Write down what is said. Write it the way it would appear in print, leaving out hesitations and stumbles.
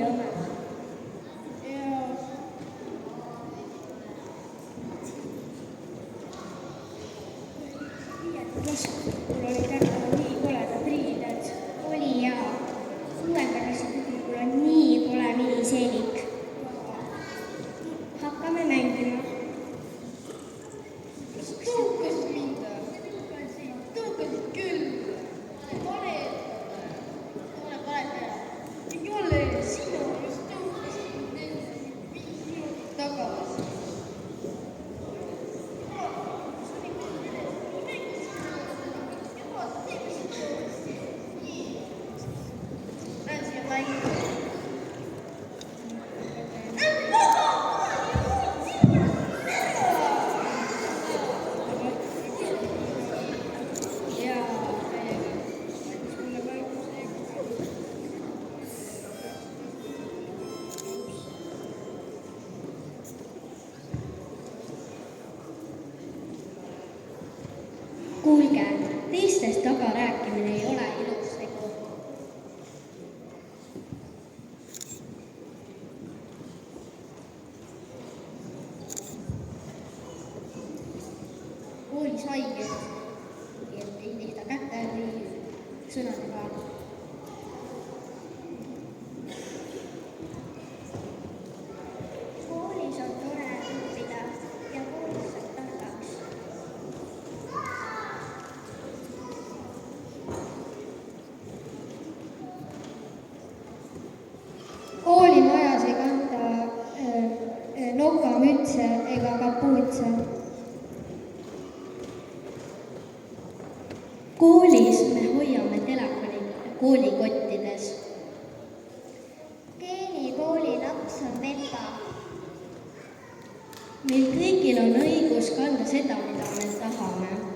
õnneks. Mul oli täna nii koledad riided. Oli jaa. 6. klassi tüdrukul on nii kole miniseelik. Hakkame mängima. Tõukasid mind. Tõukasid küll. Pane ära. Ei ole, sina just tõukasid mind 5 minutit tagasi. Kuulge, teistest taga rääkimine ei ole ilus tegu. Koolis haiged, et ei tehta kätte või sõnadega. Koolis on tore õppida ja koolis saab targaks. Koolimajas ei kanta nokamütse ega kapuutse. Koolis me hoiame telefoni koolikottides. Geenikooli laps on Vepa. Meil kõigil on õigus kanda seda, mida me tahame.